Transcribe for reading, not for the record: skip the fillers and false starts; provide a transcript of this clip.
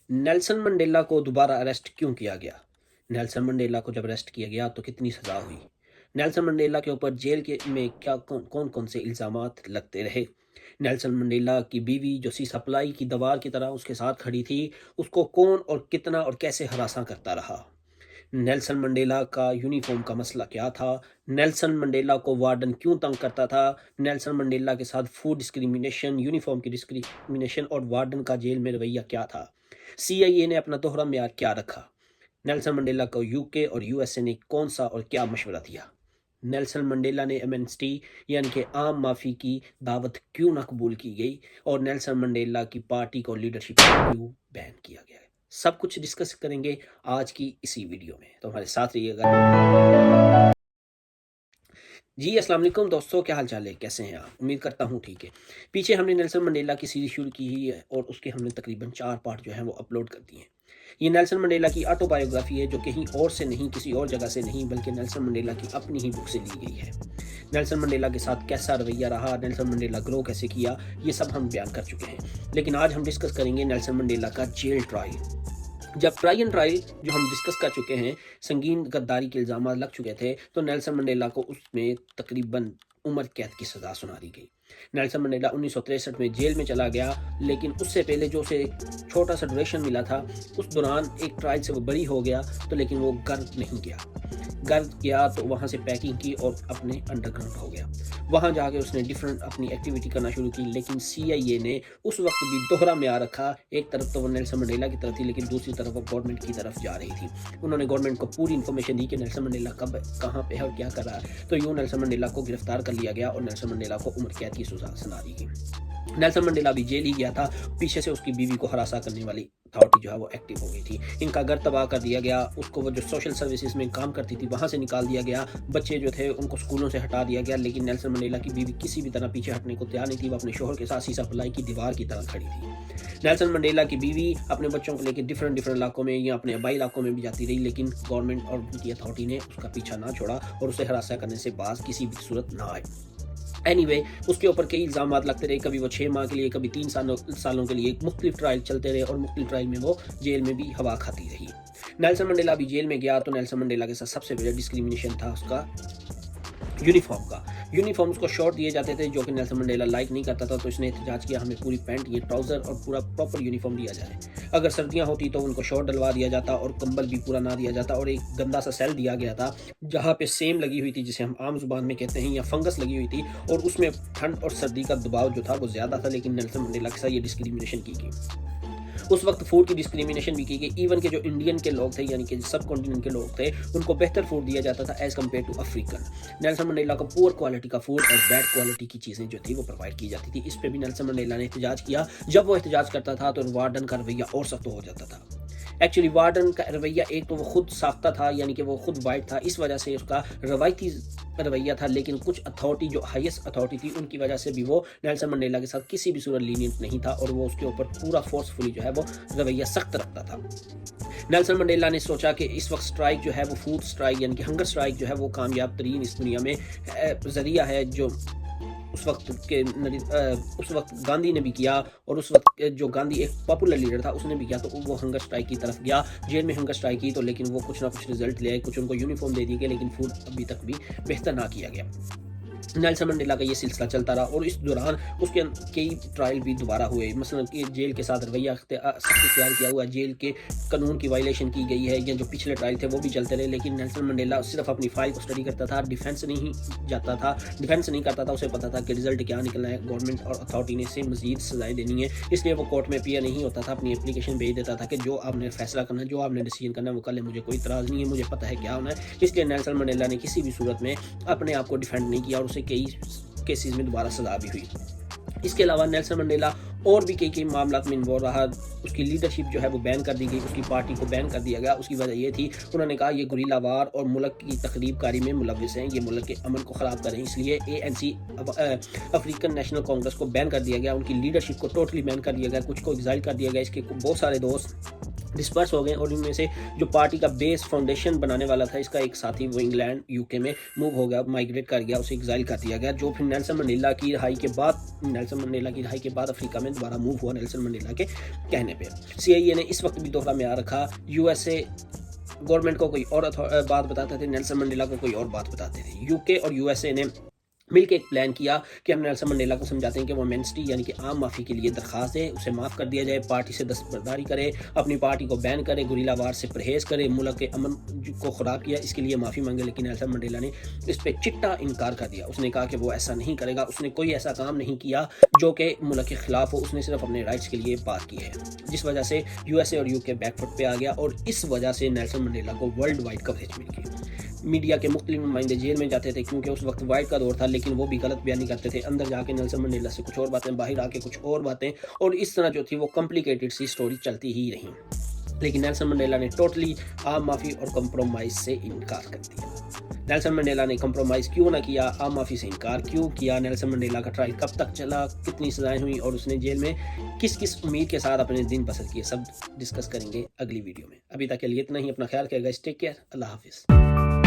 Nelson Mandela کو دوبارہ arrest کیوں کیا گیا؟ نیلسن منڈیلا کو جب اریسٹ کیا گیا تو کتنی سزا ہوئی؟ نیلسن منڈیلا کے اوپر جیل میں کیا کون سے الزامات لگتے رہے؟ نیلسن منڈیلا کی بیوی جو سی سپلائی کی دیوار کی طرح اس کے ساتھ کھڑی تھی، اس کو کون اور کتنا اور کیسے ہراساں کرتا رہا؟ نیلسن منڈیلا کا یونیفارم کا مسئلہ کیا تھا؟ نیلسن منڈیلا کو وارڈن کیوں تنگ کرتا تھا؟ نیلسن منڈیلا کے ساتھ فوڈ ڈسکریمنیشن، یونیفارم کی ڈسکریمنیشن اور وارڈن کا جیل میں رویہ کیا تھا؟ سی آئی اے نے اپنا دوہرا معیار کیا رکھا؟ نیلسن منڈیلا کو یو کے اور یو ایس اے نے کون سا اور کیا مشورہ دیا؟ نیلسن منڈیلا نے ایمنسٹی یعنی کہ عام معافی کی دعوت کیوں نہ قبول کی گئی؟ اور نیلسن منڈیلا کی پارٹی کو لیڈرشپ کیوں بین کیا گیا؟ سب کچھ ڈسکس کریں گے آج کی اسی ویڈیو میں، تو ہمارے ساتھ رہیے گا۔ جی السلام علیکم دوستو، کیا حال چال ہے؟ کیسے ہیں آپ؟ امید کرتا ہوں ٹھیک ہے۔ پیچھے ہم نے نیلسن منڈیلا کی سیریز شروع کی ہی ہے اور اس کے ہم نے تقریباً 4 پارٹ جو ہیں وہ اپلوڈ کر دیے ہیں۔ یہ نیلسن منڈیلا کی آٹو بایوگرافی ہے جو کہیں اور سے نہیں، کسی اور جگہ سے نہیں، بلکہ نیلسن منڈیلا کی اپنی ہی بک سے لی گئی ہے۔ نیلسن منڈیلا کے ساتھ کیسا رویہ رہا، نیلسن منڈیلا گرو کیسے کیا، یہ سب ہم بیان کر چکے ہیں۔ لیکن آج ہم ڈسکس کریں گے نیلسن منڈیلا کا جیل ٹرائل۔ جب ٹرائل جو ہم ڈسکس کر چکے ہیں، سنگین غداری کے الزامات لگ چکے تھے، تو نیلسن منڈیلا کو اس میں تقریباً عمر قید کی سزا سنا دی گئی۔ نیلسن منڈیلا 1963 میں جیل میں چلا گیا، لیکن اس سے پہلے جو اسے ایک چھوٹا سا ڈوریشن ملا تھا، اس دوران ایک ٹرائل سے وہ بری ہو گیا، تو لیکن وہ گرد نہیں گیا۔ گرد گیا تو وہاں سے پیکنگ کی اور اپنے انڈر گراؤنڈ ہو گیا۔ وہاں جا کے اس نے ڈیفرنٹ اپنی ایکٹیویٹی کرنا شروع کی، لیکن سی آئی اے نے اس وقت بھی دوہرا معیار رکھا۔ ایک طرف تو وہ نیلسن منڈیلا کی طرف تھی، لیکن دوسری طرف وہ گورنمنٹ کی طرف جا رہی تھی۔ انہوں نے گورنمنٹ کو پوری انفارمیشن دی کہ نیلسن منڈیلا کب، کہاں پہ ہے اور کیا کر رہا ہے، تو یوں نیلسن منڈیلا کو گرفتار کر لیا گیا اور نیلسن منڈیلا کو عمر قید کی سزا سنا دی گئی۔ نیلسن منڈیلا بھی جیل ہی گیا تھا، پیچھے سے اس کی بیوی کو ہراساں کرنے والی اتھارٹی جو ہے وہ ایکٹیو ہو گئی تھی۔ ان کا گھر تباہ کر دیا گیا، اس کو وہ جو سوشل سروسز میں کام کرتی تھی وہاں سے نکال دیا گیا، بچے جو تھے ان کو سکولوں سے ہٹا دیا گیا، لیکن نیلسن منڈیلا کی بیوی کسی بھی طرح پیچھے ہٹنے کو تیار نہیں تھی۔ وہ اپنے شوہر کے ساتھ سیسا پلائی کی دیوار کی طرح کھڑی تھی۔ نیلسن منڈیلا کی بیوی اپنے بچوں کو لے کے ڈفرنٹ علاقوں میں یا اپنے آبائی علاقوں میں بھی جاتی رہی، لیکن گورنمنٹ اور ان کی اتھارٹی نے اس کا پیچھا نہ چھوڑا اور اسے ہراساں کرنے سے باز کسی بھی صورت نہ آئے۔ اینی اس کے اوپر کئی الزامات لگتے رہے، کبھی وہ 6 ماہ کے لیے، کبھی 3 سالوں کے لیے مختلف ٹرائل چلتے رہے اور مختلف ٹرائل میں وہ جیل میں بھی ہوا کھاتی رہی۔ نیلسن منڈیلا بھی جیل میں گیا تو نیلسن منڈیلا کے ساتھ سب سے بڑا ڈسکریمنیشن تھا اس کا یونیفارم کا۔ یونیفارم اس کو شارٹ دیے جاتے تھے جو کہ نیلسن منڈیلا لائک نہیں کرتا تھا، تو اس نے احتجاج کیا ہمیں پوری پینٹ، یہ ٹراؤزر اور پورا پراپر یونیفارم دیا جائے۔ اگر سردیاں ہوتی تو ان کو شارٹ ڈلوا دیا جاتا اور کمبل بھی پورا نہ دیا جاتا، اور ایک گندا سا سیل دیا گیا تھا جہاں پہ سیم لگی ہوئی تھی، جسے ہم عام زبان میں کہتے ہیں، یا فنگس لگی ہوئی تھی، اور اس میں ٹھنڈ اور سردی کا دباؤ جو تھا وہ زیادہ تھا، لیکن نیلسن منڈیلا کے ساتھ یہ ڈسکریمنیشن کی گئی۔ اس وقت فوڈ کی ڈسکریمنیشن بھی کی گئی، ایون کہ جو انڈین کے لوگ تھے یعنی کہ سب کانٹیننٹ کے لوگ تھے، ان کو بہتر فوڈ دیا جاتا تھا as compared to African. Nelson Mandela کو پور کوالٹی کا فوڈ اور بیڈ کوالٹی کی چیزیں جو تھی وہ پرووائڈ کی جاتی تھی۔ اس پہ بھی نیلسن منڈیلا نے احتجاج کیا۔ جب وہ احتجاج کرتا تھا تو وارڈن کا رویہ اور سخت ہو جاتا تھا۔ ایکچولی وارڈن کا رویہ ایک تو وہ خود ساختہ تھا، یعنی کہ وہ خود وائٹ تھا، اس وجہ سے اس کا روایتی رویہ تھا، لیکن کچھ اتھارٹی جو ہائیسٹ اتھارٹی تھی ان کی وجہ سے بھی وہ نیلسن منڈیلا کے ساتھ کسی بھی صورت لینینٹ نہیں تھا، اور وہ اس کے اوپر پورا فورسفلی جو ہے وہ رویہ سخت رکھتا تھا۔ نیلسن منڈیلا نے سوچا کہ اس وقت سٹرائک جو ہے وہ فوڈ سٹرائک یعنی کہ ہنگر سٹرائک جو ہے وہ کامیاب ترین اس دنیا میں ذریعہ ہے، جو اس وقت گاندھی نے بھی کیا، اور اس وقت جو گاندھی ایک پاپولر لیڈر تھا اس نے بھی کیا، تو وہ ہنگر سٹرائک کی طرف گیا، جیل میں ہنگر سٹرائک کی، تو لیکن وہ کچھ نہ کچھ رزلٹ لے آئے، کچھ ان کو یونیفارم دے دی گئی، لیکن فوڈ ابھی تک بھی بہتر نہ کیا گیا۔ نیلسن منڈیلا کا یہ سلسلہ چلتا رہا، اور اس دوران اس کے کئی ٹرائل بھی دوبارہ ہوئے، مثلا کہ جیل کے ساتھ رویہ سخت اختیار کیا ہوا، جیل کے قانون کی وائلیشن کی گئی ہے، یا جو پچھلے ٹرائل تھے وہ بھی چلتے رہے، لیکن نیلسن منڈیلا صرف اپنی فائل کو اسٹڈی کرتا تھا، ڈیفینس نہیں کرتا تھا، اسے پتا تھا کہ رزلٹ کیا نکلنا ہے، گورنمنٹ اور اتھارٹی نے اسے مزید سزائیں دینی ہے، اس لیے وہ کورٹ میں اپیئر نہیں ہوتا تھا، اپنی اپلیکیشن بھیج دیتا تھا کہ جو آپ نے فیصلہ کرنا ہے، جو آپ نے ڈیسیژن کرنا ہے وہ کر لیں، مجھے کوئی اعتراض نہیں ہے، مجھے پتہ ہے کیا ہونا ہے۔ اس لیے نیلسن منڈیلا نے کسی بھی صورت میں اپنے آپ کو ڈیفینڈ نہیں کیا، اور اسے کئی کیسز میں دوبارہ سزا بھی ہوئی۔ اس کے علاوہ نیلسن منڈیلا اور بھی کئی معاملات میں انوالو رہا، اس کی لیڈرشپ جو ہے وہ بین کر دی گئی، اس کی پارٹی کو بین کر دیا گیا۔ اس کی وجہ یہ تھی، انہوں نے کہا یہ گوریلا وار اور ملک کی تخریب کاری میں ملوث ہیں، یہ ملک کے امن کو خراب کریں، اس لیے ANC افریقن نیشنل کانگریس کو بین کر دیا گیا، ان کی لیڈرشپ کو ٹوٹلی بین کر دیا گیا، کچھ کو ایگزائل کر دیا گیا۔ اس کے بہت سارے دوست ڈسپرس ہو گئے اور ان میں سے جو پارٹی کا بیس فاؤنڈیشن بنانے والا تھا اس کا ایک ساتھی وہ انگلینڈ UK میں موو ہو گیا, مائگریٹ کر گیا, اسے ایگزائل کر دیا گیا, جو پھر نیلسن منڈیلا کی رہائی کے بعد افریقہ میں دوبارہ موو ہوا نیلسن منڈیلا کے کہنے پہ. CIA نے اس وقت بھی دوہرا معیار رکھا, USA گورنمنٹ کو کوئی اور بات بتاتے تھے, نیلسن منڈیلا کو کوئی اور بات بتاتے تھے. UK اور USA نے مل کے ایک پلان کیا کہ ہم نیلسن منڈیلا کو سمجھاتے ہیں کہ وہ امنسٹی یعنی کہ عام معافی کے لیے درخواست دے, اسے معاف کر دیا جائے, پارٹی سے دستبرداری کرے, اپنی پارٹی کو بین کرے, گریلا وار سے پرہیز کرے, ملک کے امن کو خراب کیا, اس کے لیے معافی مانگے. لیکن نیلسن منڈیلا نے اس پہ چٹا انکار کر دیا. اس نے کہا کہ وہ ایسا نہیں کرے گا, اس نے کوئی ایسا کام نہیں کیا جو کہ ملک کے خلاف ہو, اس نے صرف اپنے رائٹس کے لیے بات کی ہے, جس وجہ سے USA اور UK بیک فٹ پہ آ گیا اور اس وجہ سے نیلسن منڈیلا کو ورلڈ وائڈ کوریج مل گئی. میڈیا کے مختلف نمائندے جیل میں جاتے تھے کیونکہ اس وقت وائٹ کا دور تھا, لیکن وہ بھی غلط بیانی کرتے تھے. اندر جا کے نیلسن منڈیلا سے کچھ اور باتیں, باہر آ کے کچھ اور باتیں, اور اس طرح جو تھی وہ کمپلیکیٹڈ سی سٹوری چلتی ہی رہی. لیکن نیلسن منڈیلا نے ٹوٹلی عام معافی اور کمپرومائز سے انکار کر دیا. نیلسن منڈیلا نے کمپرومائز کیوں نہ کیا, عام معافی سے انکار کیوں کیا, نیلسن منڈیلا کا ٹرائل کب تک چلا, کتنی سزائیں ہوئیں, اور اس نے جیل میں کس کس امید کے ساتھ اپنے دن بسر کیے, سب ڈسکس کریں گے اگلی ویڈیو میں. ابھی تک کے لیے اتنا ہی. اپنا خیال کیے گا. Take care. اللہ حافظ.